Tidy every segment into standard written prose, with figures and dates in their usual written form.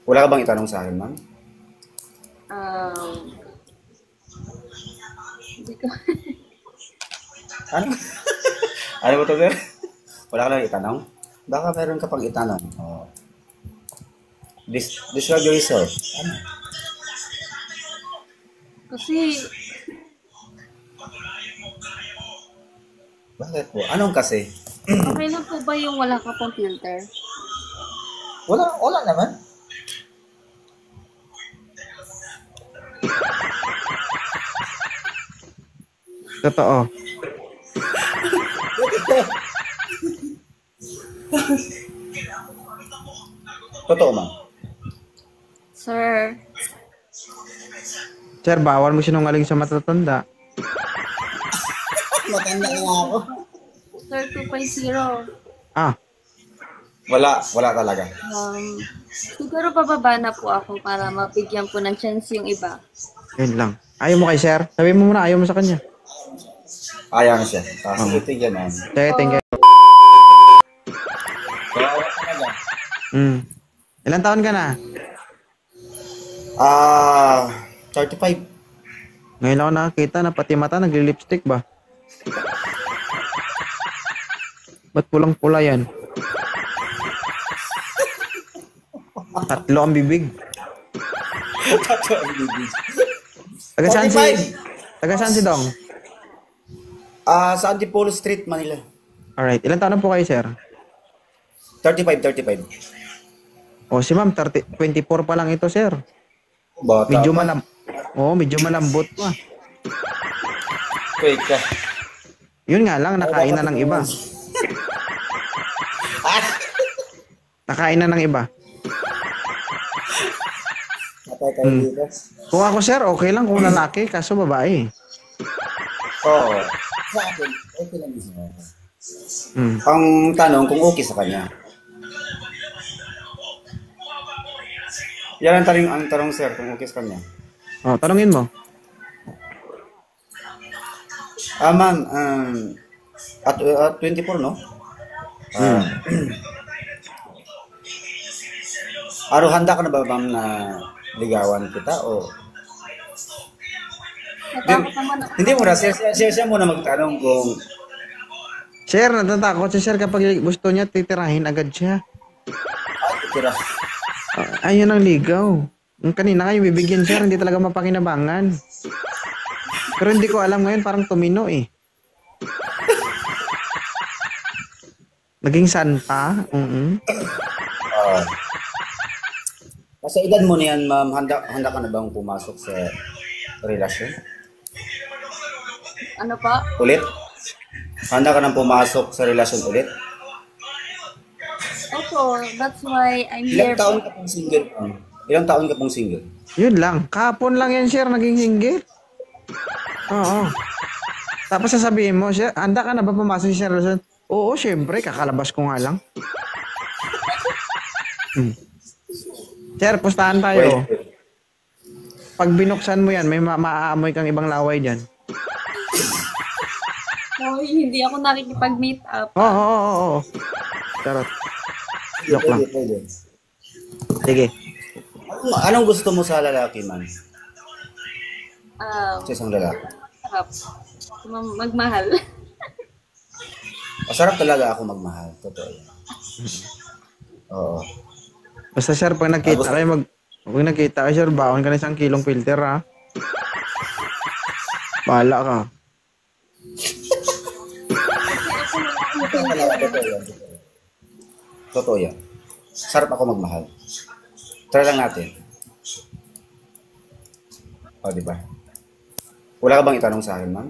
Wala ka bang itanong sa akin, ma'am? Um, Hindi ko. Ano? Ano ba to, sir? Wala ka lang itanong? Baka meron ka pang itanong. Oh. Describe yourself. Ano? Kasi, Bakit po? Anong kasi? okay lang po ba yung wala ka pong filter? Wala naman. Totoo. Totoo, ma'am. Sir, Sir, bawal mo sinungaling sa matatanda. Matanda na ako. Sir 2.0. Ah, Wala talaga. Siguro pababa na po ako para mabigyan po ng chance yung iba. yun lang. Ayaw mo kay sir? Sabihin mo muna, ayaw mo sa kanya. Ayaw na siya. Kasi ito yan, ma'am. Sige, thank you. Kawawa talaga. Ilan taon ka na? 35. Ngayon lang ako nakakita na pati mata nagli-lipstick ba? Ba't pulang-pula yan? Tatlo ang bibig. Taga saan si... 45. Taga saan si Dong? Sa Antipolo Street, Manila. Alright, ilan taon na po kayo, sir? 35. O si ma'am, 24 pa lang ito, sir. Bata Medyo pa. medyo malambot pa. Fake ka. Yun nga lang, nakain na ng iba. Nakain na ng iba. Patay tayo dito. Kung ako, sir, okay lang kung lalaki, kaso babae. Oo. Sa akin, okay lang yun. Hmm. Ang tanong kung okay sa kanya. Yan ang tanong, sir, kung okay sa kanya. O, tanungin mo. Ma'am, at 24, no? Handa ka na ba, ma'am, na ligawan kita o Natakot naman ako. hindi mo na siya muna magtanong kung Sir, natatakot si sir kapag gusto niya, titirahin agad siya. tira. Ayun ang ligaw. Yung kanina kayo bibigyan, sir, hindi talaga mapakinabangan. Pero hindi ko alam ngayon, parang tumino eh. Naging santa? Sa edad mo na yan, ma'am, handa ka na bang pumasok sa relasyon? Ano pa? Ulit? Handa ka nang pumasok sa relasyon ulit? Opo, that's why I'm Ilang here. taon ka pong single, ma'am? Ilang taon ka pong single? Yun lang. Kapon lang yan, sir, naging single. Oo. Tapos sasabihin mo, sir, handa ka na ba pumasok sa relasyon? Oo, syempre, kakalabas ko nga lang. Sir, pustahan tayo. Wait. Pag binuksan mo yan, may maaamoy kang ibang laway dyan. Hoy, hindi ako nakikipag-meet up. Oo. Charot. Joke lang. Pwede. Sige. Anong gusto mo sa lalaki, ma'am? Sa isang lalaki? Sarap. Magmahal. Masarap talaga ako magmahal. Totoo yan. Oo. Basta sir, pag nakita kayo, pag nakita kayo, sir, baon ka na 1 kilong filter, ha? Bahala ka. Totoo yan. Sarap ako magmahal. Try lang natin. O, di ba? Wala ka bang itanong sa akin, ma'am?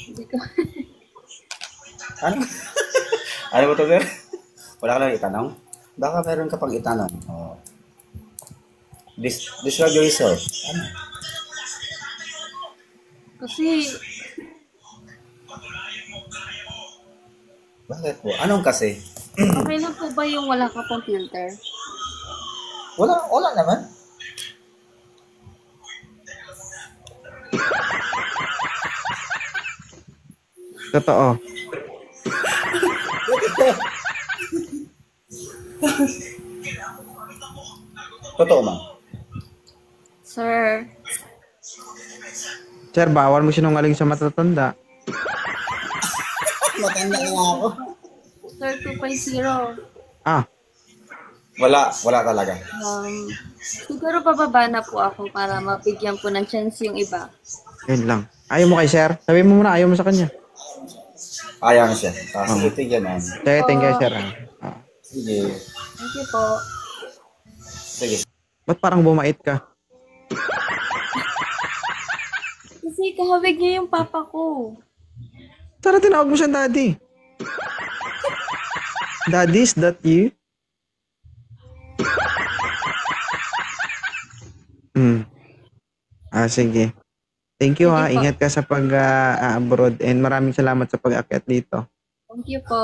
Hindi ko. Ano? Ano ba to, sir? Wala ka lang itanong? Baka meron ka pang itanong. Oh. Describe yourself. Ano? Kasi, Bakit po? Anong kasi? okay lang po ba yung wala ka pong filter? Wala naman. Totoo. Totoo, ma'am. Sir, Sir, bawal mo sinungaling sa matatanda. Matanda na ako. Sir 2.0. Ah, Wala talaga. Siguro pababa na po ako para mabigyan po ng chance yung iba. yun lang. Ayaw mo kay sir? Sabi mo muna, ayaw mo sa kanya. Ayaw na siya. Sige, tigyan, ma'am. Sige, thank you, sir. Sige. Thank you po. Sige. Ba't parang bumait ka? Kasi kahawig niya yung papa ko. Tara, tinawag mo siyang daddy. Daddy, is that you? Sige. Thank you, Sige ha. po. Ingat ka sa pag-abroad and maraming salamat sa pag-akyat dito. Thank you po.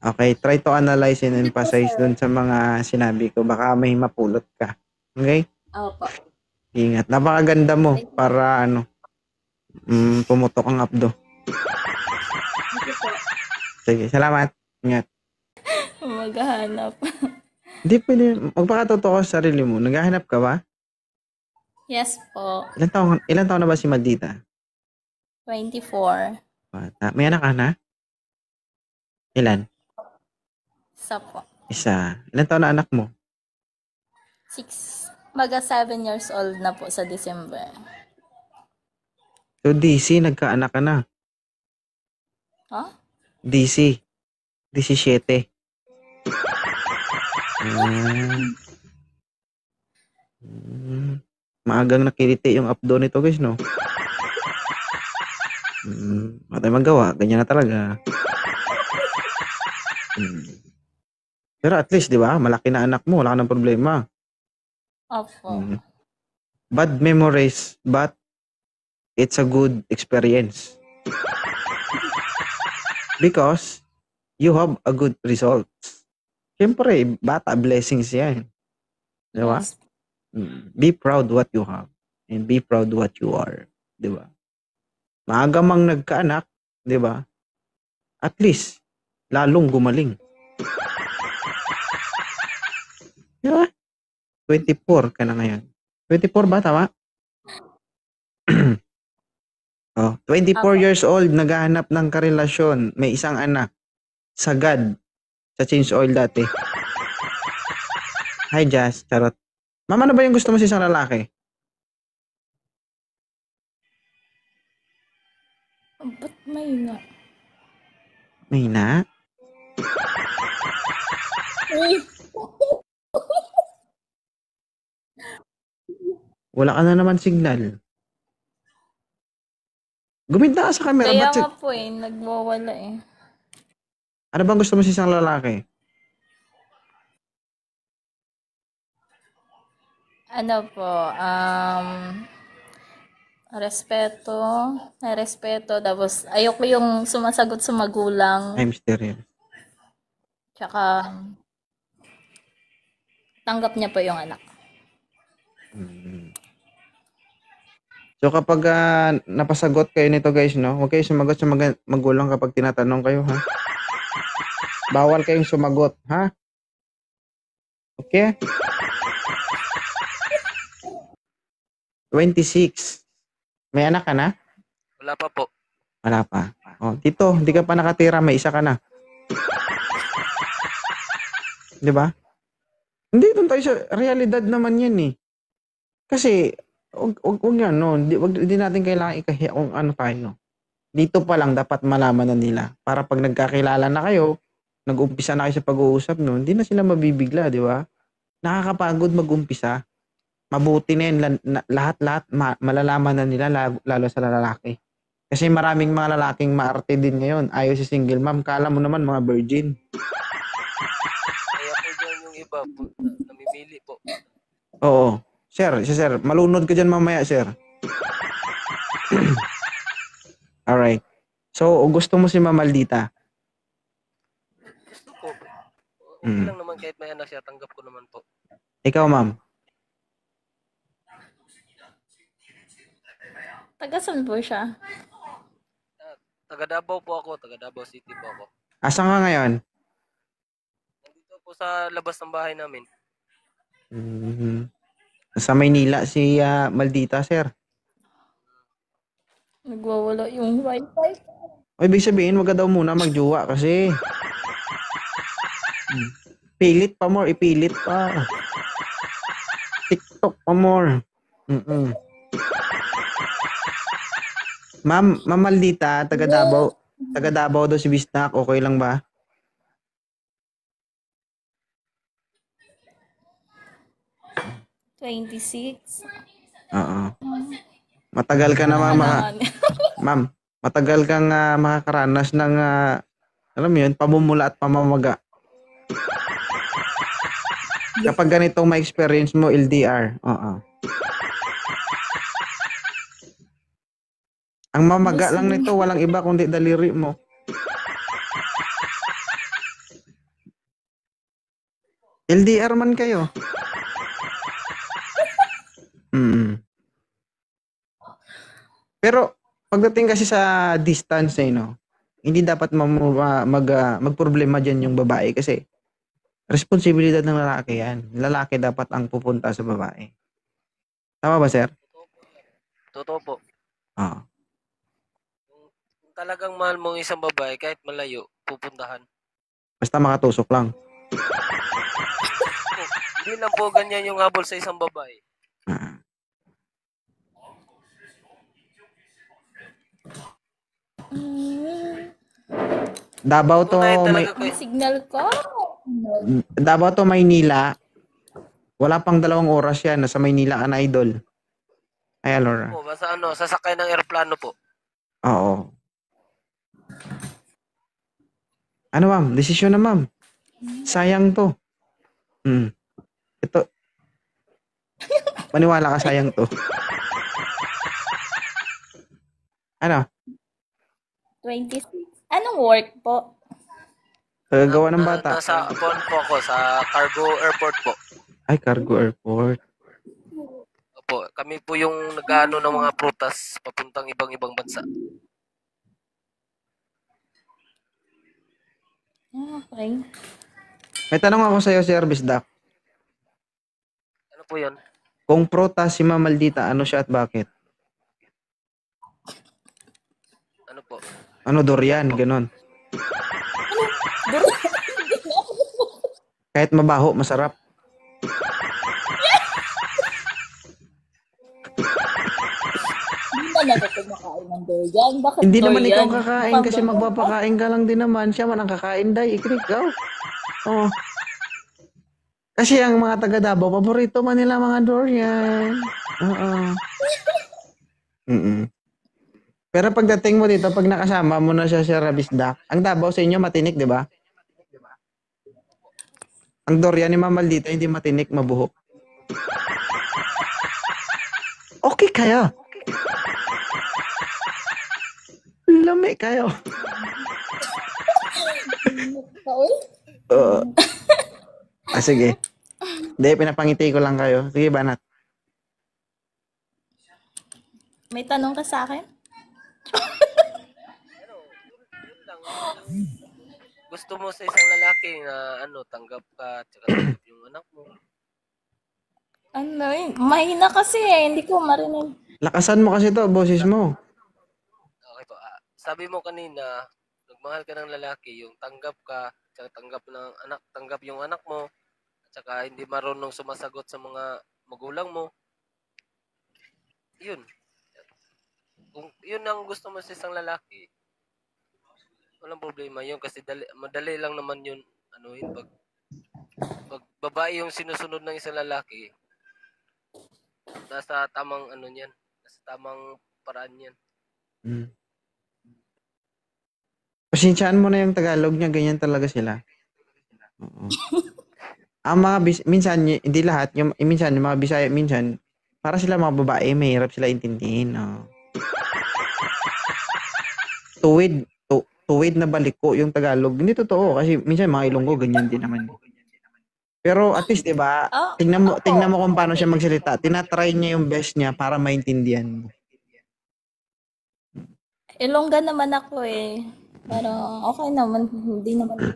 Okay, try to analyze and emphasize dun sa mga sinabi ko. Baka may mapulot ka. Okay? Opo. Ingat. Napakaganda mo para pumutok ang abdo. Thank you po. Sige, salamat. Ingat. Maghahanap. Hindi pwede. Magpakatotoo sa sarili mo. Naghahanap ka ba? Yes po. Ilan taon na ba si Maldita? 24. Bata. May anak ka na? Ilan? Isa po. Isa. Ilan taon na anak mo? 6. Maga 7 years old na po sa December. So, DC, nagkaanak ka na. Huh? DC. 17. Maagang nakiliti yung abdo nito, guys, no? Wala tayong magawa. Ganyan na talaga. Pero at least, di ba? Malaki na anak mo. Wala ka ng problema. Opo. Bad memories, but it's a good experience. Because you have a good results. Siyempre, bata, blessings yan. Di ba? Yes. Be proud what you have and be proud what you are. Di ba? Maaga mang nagkaanak, di ba? At least, lalong gumaling. Di ba? 24 ka na ngayon. 24 ba, tama? 24 Opo. years old, naghahanap ng karelasyon. May isang anak. Sagad. Sa change oil dati. Hi, Jazz. Charot. Mama, ano ba yung gusto mo sa isang lalaki? Ba't may na? May na? Wala ka na naman signal. Guminta ka sa camera. Kaya Ba't nga po nagwawala ano bang gusto mo sa isang lalaki? Ano po, respeto, tapos ayoko yung sumasagot sa magulang, I'm stereo. tsaka tanggap niya po yung anak. So kapag napasagot kayo nito, guys, no? Huwag kayo sumagot sa magulang kapag tinatanong kayo, ha? Bawal kayong sumagot, ha? Okay? 26. May anak ka na? Wala pa po. Wala pa. Tito, hindi ka pa nakatira, may isa ka na. 'Di ba? Hindi, doon tayo sa realidad naman yan eh. Kasi, wag yan, no? Hindi natin kailangan ikahiya kung ano tayo. Dito pa lang dapat malaman na nila. Para pag nagkakilala na kayo, nag-umpisa na kayo sa pag-uusap, no? Hindi na sila mabibigla, di ba? Nakakapagod mag-umpisa. Mabuti na yan. Lahat-lahat malalaman na nila, lalo sa lalaki. Kasi maraming mga lalaking maarte din ngayon. Ayaw si single mom. Kala mo naman mga virgin. Kaya po dyan yung iba po, namimili po. Oo. Sir, malunod ka dyan mamaya, sir. Alright. So, gusto mo si Mamaldita? Gusto po. Okay lang naman kahit may anak siya, tanggap ko naman po. Ikaw, ma'am? Taga-saan po siya? Taga Davao po ako, taga Davao City po ako. Asan ka ngayon? Nandito po sa labas ng bahay namin. Mhm. Sa Maynila si Maldita, sir. Nagwawala yung wifi. O, ibig sabihin, wag ka daw muna magjowa kasi. Pilit pa more, ipilit pa. TikTok pa more. Mm-mm. Ma'am Maldita, taga Davao daw si Bisnak, okay lang ba? ₱26. Oo. Matagal ka na ma'am, matagal kang makakaranas ng alam mo yun, pamumula at pamamaga. Kapag ganitong ma-experience mo, LDR. Oo. Ang mamaga lang nito, walang iba kundi daliri mo. LDR man kayo. Pero pagdating kasi sa distance no, hindi dapat magproblema diyan yung babae kasi responsibilidad ng lalaki yan. Lalaki dapat ang pupunta sa babae. Tama ba, sir? Totoo po. Oo. Kung talagang mahal mo ang isang babae, kahit malayo, pupuntahan. Basta makatusok lang. Hindi lang po ganyan yung habol sa isang babae. Davao to Signal ko. Davao to Maynila. Wala pang 2 oras yan. Nasa Maynila ka na, idol. Ay, Laura. Po, basta sasakay ng eroplano po. Oo. Ano, ma'am? Desisyon na, ma'am. Sayang to. Ito. Maniwala ka, sayang to. Ano? 26. Anong work po? Tagagawa ng bata. Nasa po ako sa cargo airport po. Ay, cargo airport. Opo, kami po yung nag-ano ng mga prutas papuntang ibang bansa. Okay. May tanong ako sa'yo, Sir Bisdak. Ano po yun? Kung prutas si Ma'am Maldita, ano siya at bakit? Ano po? Ano, durian, ganon. Kahit mabaho, masarap. Hindi na kumakain ng durian. Bakit Hindi naman durian? ikaw kakain kasi magpapakain ka lang din naman. Siya man ang kakain, day. Ikaw. Oh. Kasi ang mga taga Davao, paborito man nila mga durian. Oo. Pero pagdating mo dito, pag nakasama mo na siya sa Rabisdak, ang Davao sa inyo matinik, di ba? Ang durian ni Ma'am Maldita, hindi matinik, mabuhok. Okay kayo. Lami kayo. Sige. Hindi, pinapangiti ko lang kayo. Sige, banat. May tanong ka sa akin? Gusto mo sa isang lalaki na tanggap ka at saka tanggap yung anak mo. Ano yun? Mahina kasi hindi ko marinig. Lakasan mo kasi to, boses mo. Okay po. Sabi mo kanina, nagmahal ka ng lalaki, yung tanggap ka, at saka tanggap yung anak mo, at saka hindi marunong sumasagot sa mga magulang mo. Yun. Kung yun ang gusto mo sa isang lalaki, walang problema yun kasi madali lang naman yun pag babae yung sinusunod ng isang lalaki, nasa tamang niyan, nasa tamang paraan yan. Pasensyaan mo na yung Tagalog niya, ganyan talaga sila. Oo. Ang mga minsan, hindi lahat, minsan yung mga Bisaya, minsan, para sila mga babae, mahirap sila intindihin. Oh. Tuwid na baliko yung Tagalog. Hindi totoo kasi minsan mga Ilonggo ganyan din naman. Pero at least 'di ba? Tingnan mo kung paano siya magsalita. Tinatry niya yung best niya para maintindihan mo. Ilongga naman ako eh. Pero okay naman, hindi naman.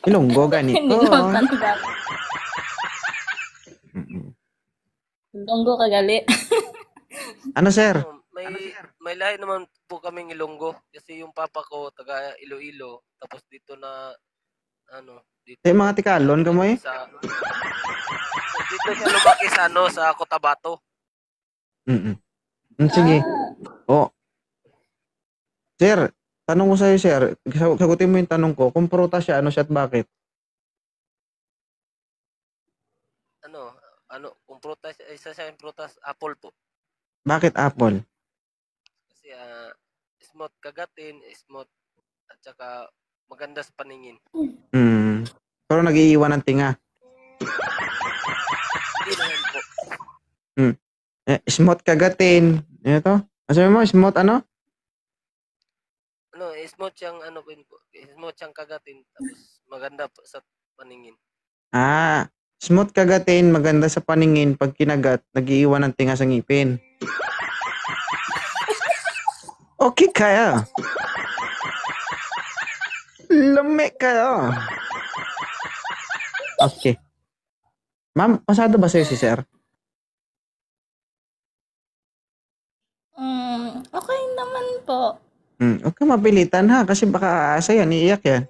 Ilonggo, gani. Hindi Oo. naman tanggap. Mm-mm. Lunggo kagali. Ano, sir? May lahi naman po kaming Ilonggo kasi yung papa ko taga Iloilo tapos dito na dito Mga tikalon ka mo eh. dito siya lumaki sa sa Cotabato. Mm-mm. Sige. Oh. Sir, tanong ko sa'yo, sir. Sagutin mo yung tanong ko. Kung prutas siya, ano siya at bakit? Kung prutas, isa siya yung prutas, apple po. Bakit apple? Kasi smooth kagatin, smooth at saka maganda sa paningin. Pero nag-iiwan ng tinga. Hindi naman po. Smooth kagatin. Ano to? Sabi mo, smooth ano? Smooth siyang smooth siyang kagatin tapos maganda po sa paningin. Smooth kagatin, maganda sa paningin. Pag kinagat, nag-iiwan ng tinga sa ngipin. Okay kaya. Lami kaya. Okay. Ma'am, pasado ba sa'yo si sir? Okay naman po. Huwag ka mapilitan ha, kasi baka aasa yan, iiyak yan.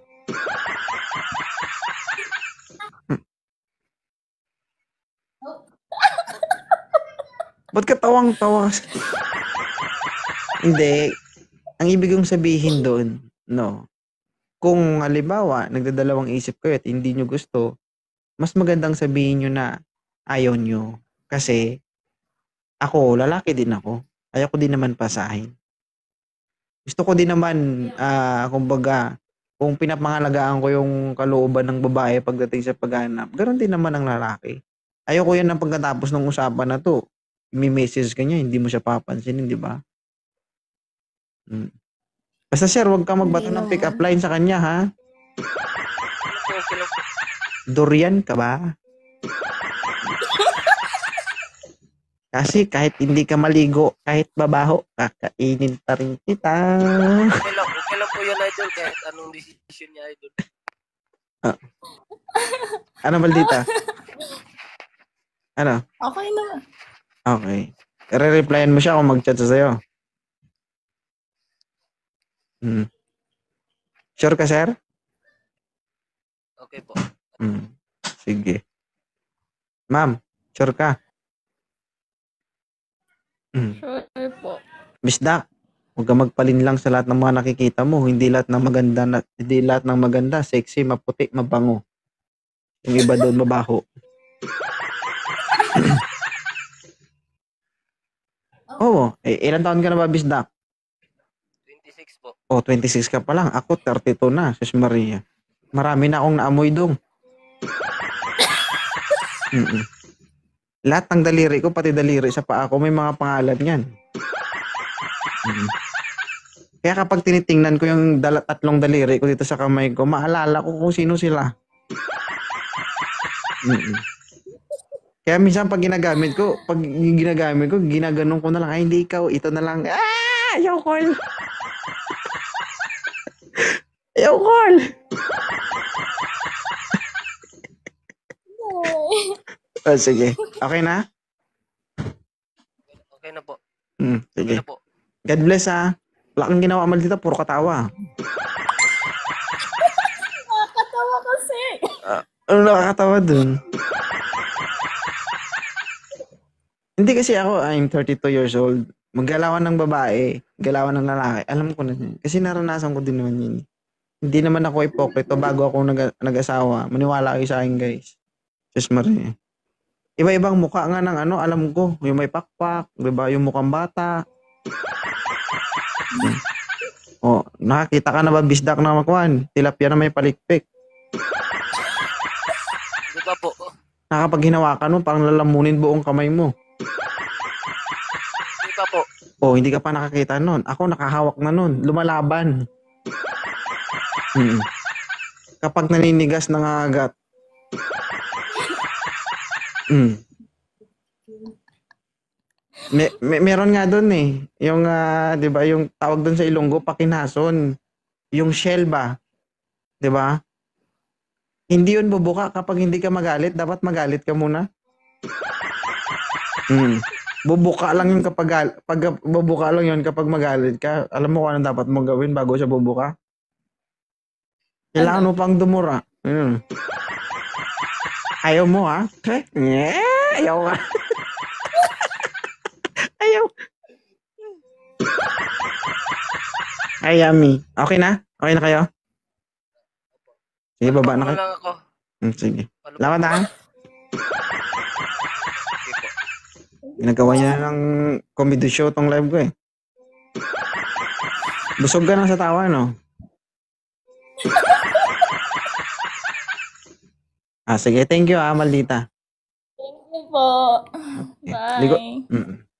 Ba't ka tawang-tawa? Hindi. Ang ibig kong sabihin doon, no, kung halimbawa, nagdadalawang isip kayo at hindi nyo gusto, mas magandang sabihin nyo na ayaw nyo. Kasi, ako, lalaki din ako. Ayaw ko din naman pasahin. Gusto ko din naman, kumbaga, kung pinapangalagaan ko yung kalooban ng babae pagdating sa paghanap, ganoon din naman ang lalaki. Ayaw ko yan ng pagkatapos ng usapan na to. May message ka niya, hindi mo siya papansinin, di ba? Basta sir, huwag ka magbato ng pick-up line sa kanya, ha? Durian ka ba? Kasi kahit hindi ka maligo, kahit babaho, kakainin pa rin kita. Okay lang po yun, idol, kahit anong decision niya, idol. Ano, Maldita? Ano? Okay naman. Okay. Re-replyan mo siya kung mag-chat sa sa'yo. Sure ka, sir? Okay po. Sige. Ma'am, sure ka? Sure po. Bisdak, huwag ka magpalinlang sa lahat ng mga nakikita mo. Hindi lahat ng maganda, sexy, maputi, mabango. Yung iba doon mabaho. Oo. Ilan taon ka na ba, Bisdak? 26 po. 26 ka pa lang. Ako, 32 na. Sus Maria. Marami na akong naamoy dong. Lahat ng daliri ko, pati daliri sa paa ko, may mga pangalan yan. Kaya kapag tinitingnan ko yung tatlong daliri ko dito sa kamay ko, maalala ko kung sino sila. Kaya minsan pag ginagamit ko, ginaganon ko na lang, ay hindi ikaw, ito na lang. Ayaw ko. Ayaw ko. Sige. Okay na? Okay na po. Sige. Okay na po. God bless ha. Wala kang ginawa, Maldita, puro katawa. Nakakatawa kasi. Ano nakakatawa dun? Hindi kasi ako, I'm 32 years old. Maggalawan ng babae, galawan ng lalaki. Alam ko na yun. Kasi naranasan ko din naman yun. Hindi naman ako ipokrito bago ako nag-asawa. Maniwala kayo sa akin, guys. Diyos Maria. Iba-ibang mukha nga ng alam ko. Yung may pakpak, diba? Yung mukhang bata. Nakakita ka na ba, Bisdak, na makuhan? Tilapia na may palikpik. Di ba po? Nakapag hinawakan mo, parang lalamunin buong kamay mo. Di ba po? Hindi ka pa nakakita nun. Ako nakahawak na nun. Lumalaban. Kapag naninigas ng agat. Meron nga doon eh. Yung, di ba, yung tawag doon sa Ilonggo, pakinason. Yung shell ba? Di ba? Hindi yun bubuka kapag hindi ka magalit. Dapat magalit ka muna. Mm. Bubuka lang yun bubuka lang yun kapag magalit ka. Alam mo kung ano dapat mong gawin bago siya bubuka? Kailangan mo pang dumura. Ayaw mo, ha? Okay? Ayaw ka. Ayaw. Ay, yummy. Okay na? Okay na kayo? Sige, baba na Ano kayo. lang ako. Sige. Paano Salamat, ha? Sige po. Ginagawa niya ng comedy show tong live ko, eh. Busog ka na sa tawa, no? Sige. Thank you, maldita. Thank you po. Ligo. Bye. Mm.